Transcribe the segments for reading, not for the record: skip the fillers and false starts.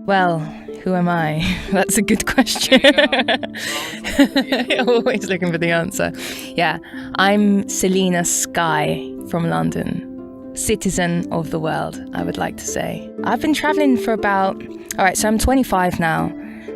Well, who am I? That's a good question. Always looking for the answer. Yeah, I'm Selena Sky from London. Citizen of the world, I would like to say. I've been traveling for so I'm 25 now,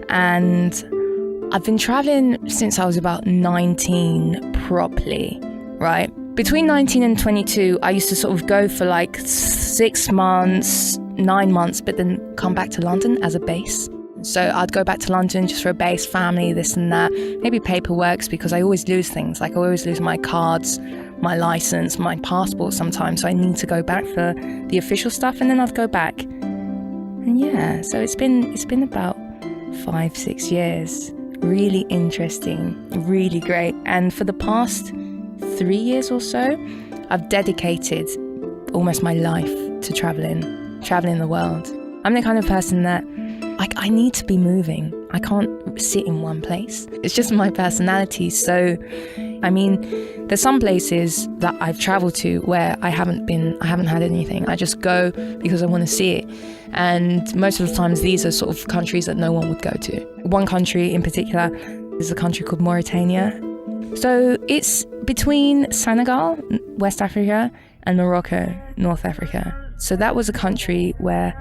and I've been traveling since I was about 19 properly, right? Between 19 and 22, I used to sort of go for like 6 months, 9 months, but then come back to London as a base. So I'd go back to London just for a base, family, this and that, maybe paperwork, because I always lose things. Like I always lose my cards, my license, my passport sometimes. So I need to go back for the official stuff, and then I'd go back. And yeah, so it's been about 5-6 years. Really interesting, really great. And for the past 3 years or so, I've dedicated almost my life to traveling the world. I'm the kind of person that I need to be moving. I can't sit in one place. It's just my personality. So, I mean, there's some places that I've traveled to where I haven't had anything. I just go because I want to see it. And most of the times these are sort of countries that no one would go to. One country in particular is a country called Mauritania. So it's between Senegal, West Africa, and Morocco, North Africa. So that was a country where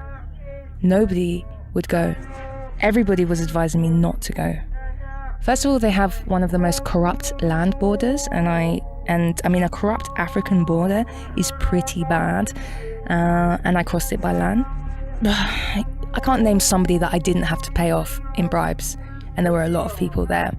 nobody would go. Everybody was advising me not to go. First of all, they have one of the most corrupt land borders, and I mean a corrupt African border is pretty bad, and I crossed it by land. I can't name somebody that I didn't have to pay off in bribes, and there were a lot of people there.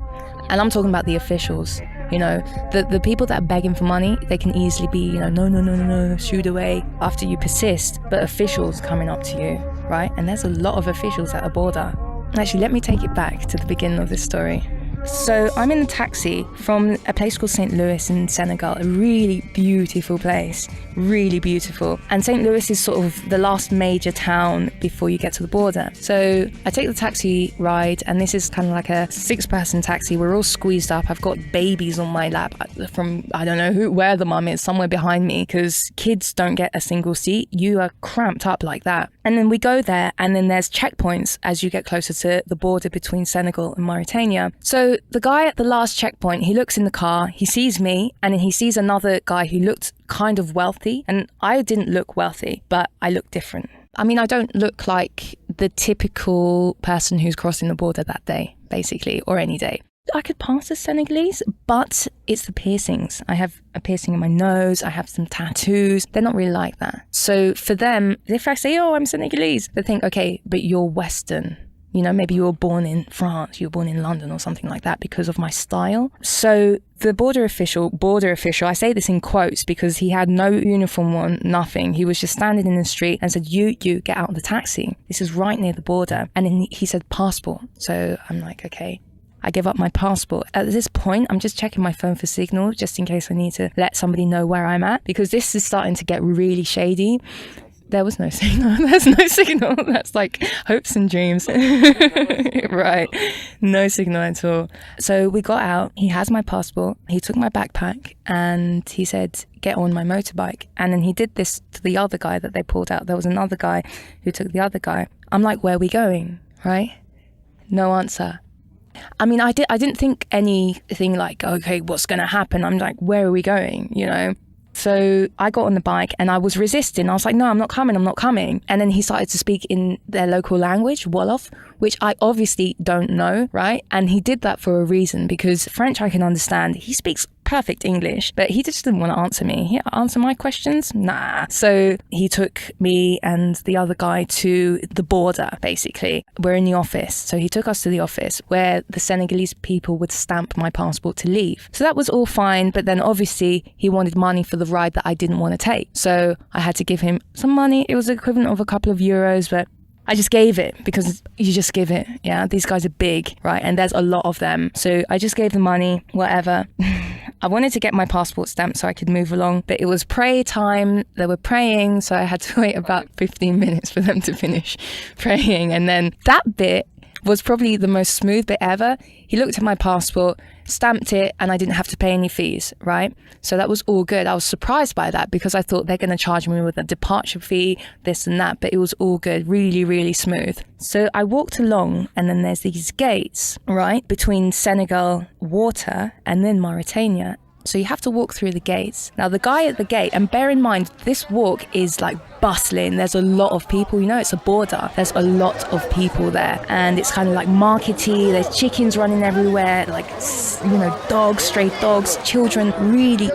And I'm talking about the officials. You know, the people that are begging for money, they can easily be, no, shooed away after you persist. But officials coming up to you, right? And there's a lot of officials at the border. Actually, let me take it back to the beginning of this story. So I'm in a taxi from a place called St. Louis in Senegal, a really beautiful place, really beautiful. And St. Louis is sort of the last major town before you get to the border. So I take the taxi ride, and this is kind of like a 6-person taxi. We're all squeezed up. I've got babies on my lap from, I don't know where the mum is, somewhere behind me, because kids don't get a single seat. You are cramped up like that. And then we go there, and then there's checkpoints as you get closer to the border between Senegal and Mauritania. So the guy at the last checkpoint, he looks in the car, he sees me, and then he sees another guy who looked kind of wealthy. And I didn't look wealthy, but I look different. I mean, I don't look like the typical person who's crossing the border that day, basically, or any day. I could pass as Senegalese, but it's the piercings. I have a piercing in my nose, I have some tattoos. They're not really like that. So for them, if I say, oh, I'm Senegalese, they think, okay, but you're Western. You know, maybe you were born in France, you were born in London or something like that because of my style. So the border official, I say this in quotes because he had no uniform on, nothing. He was just standing in the street and said, you get out of the taxi. This is right near the border. And then he said, passport. So I'm like, okay. I give up my passport. At this point, I'm just checking my phone for signal just in case I need to let somebody know where I'm at, because this is starting to get really shady. There was no signal. There's no signal. That's like hopes and dreams. Right. No signal at all. So we got out. He has my passport. He took my backpack and he said, get on my motorbike. And then he did this to the other guy that they pulled out. There was another guy who took the other guy. I'm like, where are we going? Right? No answer. I mean, I didn't think anything like, okay, what's going to happen? I'm like, where are we going? You know? So I got on the bike and I was resisting. I was like, no, I'm not coming. And then he started to speak in their local language, Wolof, which I obviously don't know, right? And he did that for a reason, because French I can understand. He speaks perfect English, but he just didn't want to answer me. He answer my questions? Nah. So he took me and the other guy to the border, basically. We're in the office. So he took us to the office where the Senegalese people would stamp my passport to leave. So that was all fine. But then obviously he wanted money for the ride that I didn't want to take. So I had to give him some money. It was the equivalent of a couple of euros, but I just gave it because you just give it. Yeah, these guys are big, right? And there's a lot of them. So I just gave the money, whatever. I wanted to get my passport stamped so I could move along, but it was prayer time. They were praying, so I had to wait about 15 minutes for them to finish praying. And then that bit was probably the most smooth bit ever. He looked at my passport stamped it, and I didn't have to pay any fees, right? So that was all good. I was surprised by that because I thought they're going to charge me with a departure fee, this and that, but it was all good, really, really smooth. So I walked along, and then there's these gates, right, between Senegal water and then Mauritania. So you have to walk through the gates. Now, the guy at the gate, and bear in mind, this walk is like bustling. There's a lot of people. You know, it's a border. There's a lot of people there. And it's kind of like markety. There's chickens running everywhere, like, you know, dogs, stray dogs, children really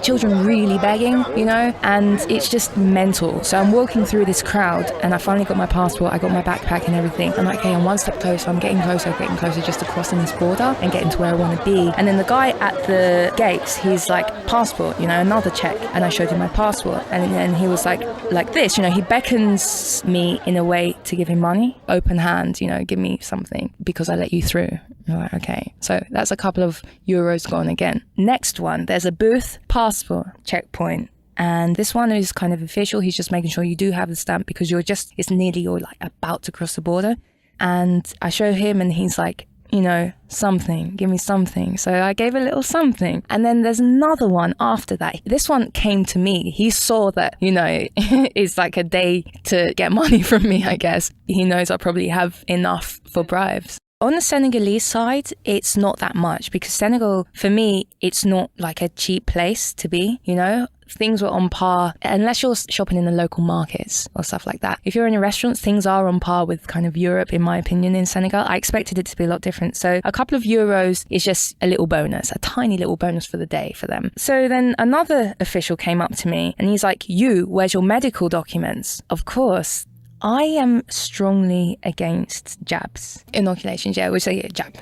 begging, you know, and it's just mental. So I'm walking through this crowd, and I finally got my passport. I got my backpack and everything. I'm like, okay, I'm one step closer. I'm getting closer just to crossing this border and getting to where I want to be. And then the guy at the gates, he's like, passport, you know, another check. And I showed him my passport, and then he was like this, you know, he beckons me in a way to give him money, open hand, you know, give me something because I let you through. I'm like, okay, so that's a couple of euros gone again. Next one, there's a booth passport checkpoint. And this one is kind of official. He's just making sure you do have the stamp because you're like about to cross the border. And I show him, and he's like, you know, something, give me something. So I gave a little something. And then there's another one after that. This one came to me. He saw that, you know, it's like a day to get money from me, I guess. He knows I probably have enough for bribes. On the Senegalese side, it's not that much because Senegal, for me, it's not like a cheap place to be, you know. Things were on par, unless you're shopping in the local markets or stuff like that. If you're in a restaurant, things are on par with kind of Europe, in my opinion, in Senegal. I expected it to be a lot different. So a couple of euros is just a little bonus, a tiny little bonus for the day for them. So then another official came up to me and he's like, where's your medical documents? Of course. I am strongly against jabs, inoculations, which I get jab.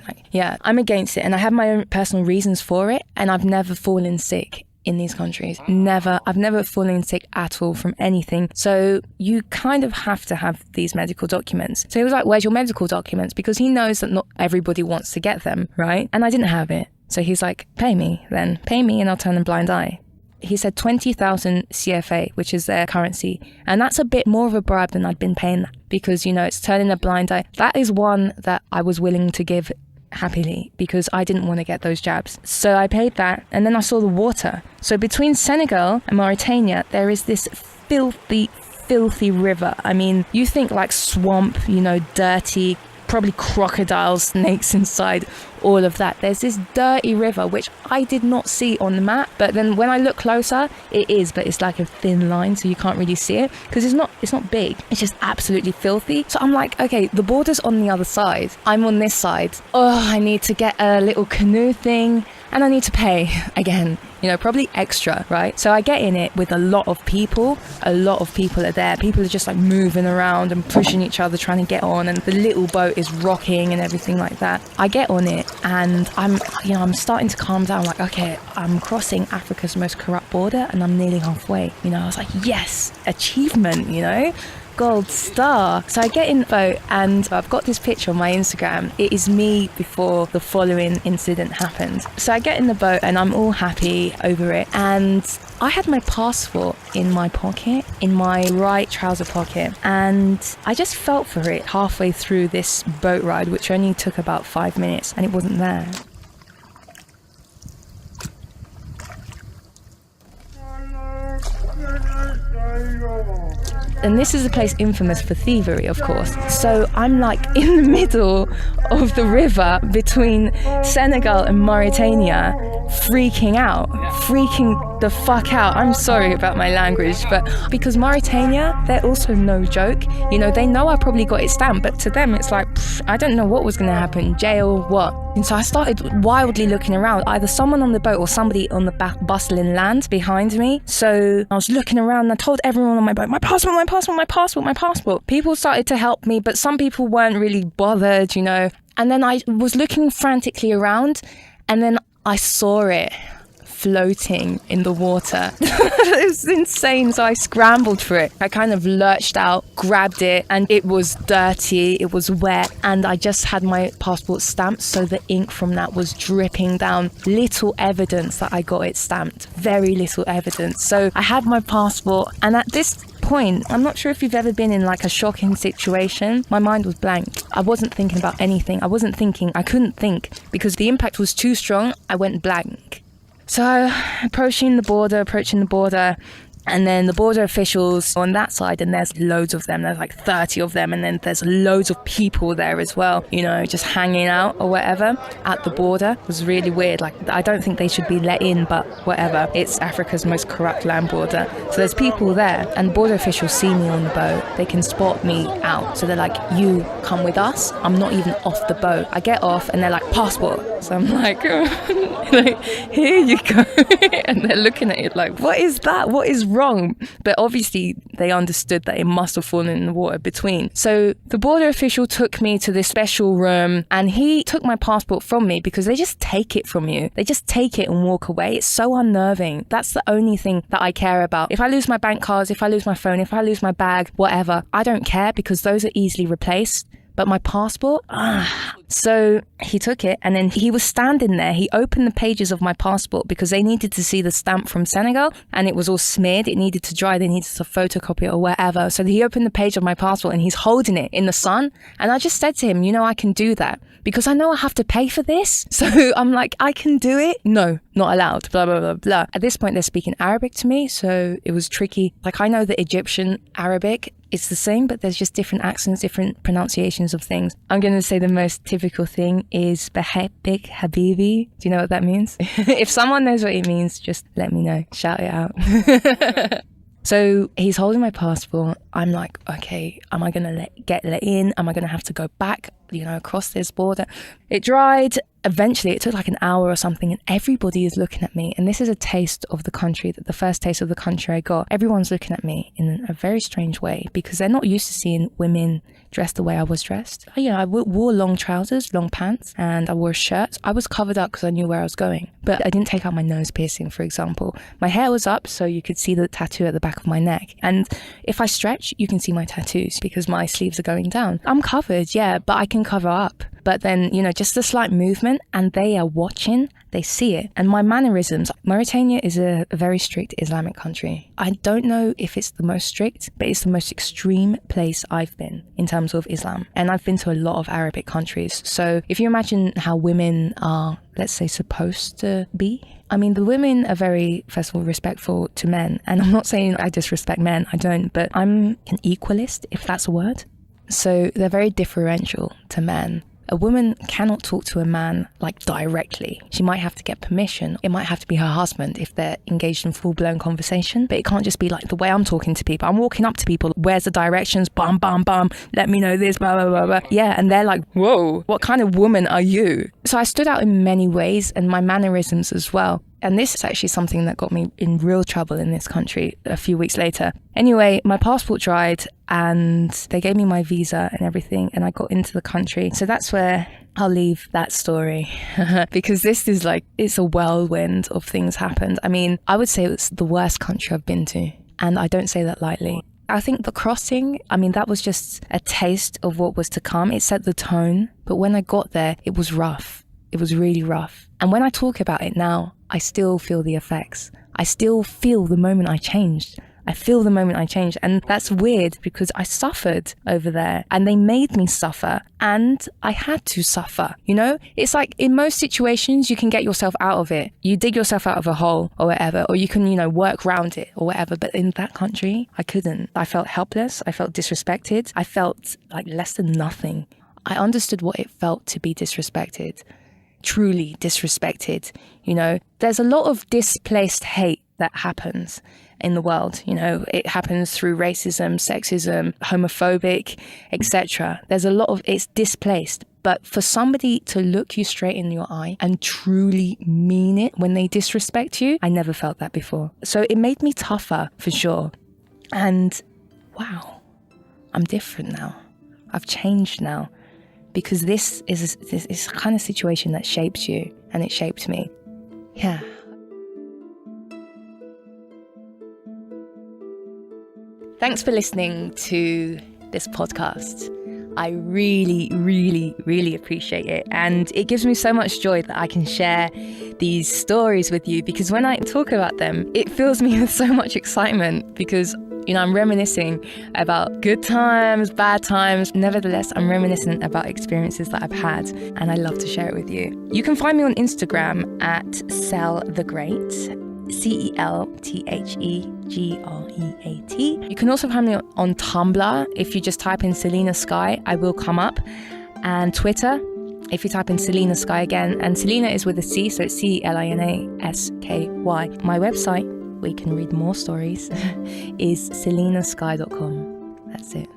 I'm against it, and I have my own personal reasons for it, and I've never fallen sick in these countries. I've never fallen sick at all from anything. So you kind of have to have these medical documents. So he was like, where's your medical documents? Because he knows that not everybody wants to get them, right? And I didn't have it. So he's like, pay me and I'll turn a blind eye. He said 20,000 CFA, which is their currency. And that's a bit more of a bribe than I'd been paying because, you know, it's turning a blind eye. That is one that I was willing to give happily because I didn't want to get those jabs. So I paid that, and then I saw the water. So between Senegal and Mauritania, there is this filthy river. I mean, you think like swamp, you know, dirty, probably crocodiles, snakes inside, all of that. There's this dirty river, which I did not see on the map. But then when I look closer, it is, but it's like a thin line, so you can't really see it because it's not big. It's just absolutely filthy. So I'm like, okay, the border's on the other side. I'm on this side. Oh, I need to get a little canoe thing and I need to pay again. You know, probably extra, right? So I get in it with a lot of people. A lot of people are there. People are just like moving around and pushing each other, trying to get on. And the little boat is rocking and everything like that. I get on it and I'm starting to calm down. Like, okay, I'm crossing Africa's most corrupt border and I'm nearly halfway. You know, I was like, yes, achievement, you know? Gold star. So I get in the boat and I've got this picture on my Instagram. It is me before the following incident happened. So I get in the boat and I'm all happy over it, and I had my passport in my pocket, in my right trouser pocket, and I just felt for it halfway through this boat ride, which only took about 5 minutes, and it wasn't there. And this is a place infamous for thievery, of course. So I'm like in the middle of the river between Senegal and Mauritania, freaking the fuck out. I'm sorry about my language, but because Mauritania, they're also no joke. You know, they know I probably got it stamped, but to them it's like, I don't know what was going to happen, jail, what. And so I started wildly looking around, either someone on the boat or somebody on the bustling land behind me. So I was looking around and I told everyone on my boat, my passport. People started to help me, but some people weren't really bothered, you know. And then I was looking frantically around, and then I saw it floating in the water. It was insane. So I scrambled for it. I kind of lurched out, grabbed it, and it was dirty, it was wet, and I just had my passport stamped, so the ink from that was dripping down. Little evidence that I got it stamped, very little evidence. So I had my passport, and at this point, I'm not sure if you've ever been in like a shocking situation. My mind was blank. I wasn't thinking about anything. I couldn't think because the impact was too strong. I went blank. So approaching the border, and then the border officials on that side, and there's loads of them. There's like 30 of them, and then there's loads of people there as well, you know, just hanging out or whatever at the border. It was really weird. Like, I don't think they should be let in, but whatever. It's Africa's most corrupt land border. So there's people there, and border officials see me on the boat. They can spot me out. So they're like, you come with us. I'm not even off the boat. I get off, and they're like, passport. So I'm like, like, here you go. And they're looking at it like, what is that? What is wrong? But obviously they understood that it must have fallen in the water between. So the border official took me to this special room, and he took my passport from me because they just take it from you. They just take it and walk away. It's so unnerving. That's the only thing that I care about. If I lose my bank cards, if I lose my phone, if I lose my bag, whatever, I don't care because those are easily replaced. But my passport, So he took it, and then he was standing there. He opened the pages of my passport because they needed to see the stamp from Senegal, and it was all smeared. It needed to dry. They needed to photocopy it or whatever. So he opened the page of my passport, and he's holding it in the sun. And I just said to him, you know, I can do that because I know I have to pay for this. So I'm like, I can do it. No, not allowed. Blah, blah, blah, blah. At this point, they're speaking Arabic to me. So it was tricky. Like, I know the Egyptian Arabic. It's the same, but there's just different accents, different pronunciations of things. I'm going to say the most typical thing is Behabbik Habibi. Do you know what that means? If someone knows what it means, just let me know. Shout it out. So he's holding my passport. I'm like, okay, am I going to get let in? Am I going to have to go back, you know, across this border? It dried. Eventually, it took like an hour or something, and everybody is looking at me. And this is a taste of the country, the first taste of the country I got. Everyone's looking at me in a very strange way because they're not used to seeing women dressed the way I was dressed. You know, I wore long trousers, long pants, and I wore shirts. I was covered up because I knew where I was going. But I didn't take out my nose piercing, for example. My hair was up so you could see the tattoo at the back of my neck. And if I stretch, you can see my tattoos because my sleeves are going down. I'm covered, yeah, but I can cover up. But then, you know, just a slight movement and they are watching, they see it. And my mannerisms, Mauritania is a very strict Islamic country. I don't know if it's the most strict, but it's the most extreme place I've been in terms of Islam. And I've been to a lot of Arabic countries. So if you imagine how women are, let's say, supposed to be, I mean, the women are very, first of all, respectful to men. And I'm not saying I disrespect men, I don't, but I'm an equalist, if that's a word. So they're very differential to men. A woman cannot talk to a man like directly. She might have to get permission. It might have to be her husband if they're engaged in full-blown conversation. But it can't just be like the way I'm talking to people. I'm walking up to people. Where's the directions? Bam, bam, bam. Let me know this, blah, blah, blah, blah. Yeah, and they're like, whoa, what kind of woman are you? So I stood out in many ways, and my mannerisms as well. And this is actually something that got me in real trouble in this country a few weeks later. Anyway, my passport dried and they gave me my visa and everything, and I got into the country. So that's where I'll leave that story because this is like, it's a whirlwind of things happened. I mean, I would say it's the worst country I've been to, and I don't say that lightly. I think the crossing, I mean, that was just a taste of what was to come. It set the tone, but when I got there, it was rough. It was really rough. And when I talk about it now, I still feel the effects. I still feel the moment I changed. I feel the moment I changed. And that's weird because I suffered over there and they made me suffer and I had to suffer. You know, it's like in most situations, you can get yourself out of it. You dig yourself out of a hole or whatever, or you can, you know, work around it or whatever. But in that country, I couldn't. I felt helpless. I felt disrespected. I felt like less than nothing. I understood what it felt to be disrespected. Truly disrespected. You know, there's a lot of displaced hate that happens in the world. You know, it happens through racism, sexism, homophobic, etc. There's a lot of, it's displaced. But for somebody to look you straight in your eye and truly mean it when they disrespect you, I never felt that before. So it made me tougher for sure. And wow, I'm different now. I've changed now. Because this is a kind of situation that shapes you, and it shaped me. Yeah. Thanks for listening to this podcast. I really, really, really appreciate it. And it gives me so much joy that I can share these stories with you, because when I talk about them, it fills me with so much excitement because You know, I'm reminiscing about good times, bad times. Nevertheless, I'm reminiscent about experiences that I've had, and I love to share it with you. You can find me on Instagram at CelTheGreat, CelTheGreat. You can also find me on Tumblr. If you just type in Selena Sky, I will come up. And Twitter, if you type in Selena Sky again, and Selena is with a C, so it's CelinaSky. My website, where you can read more stories, is selenasky.com. That's it.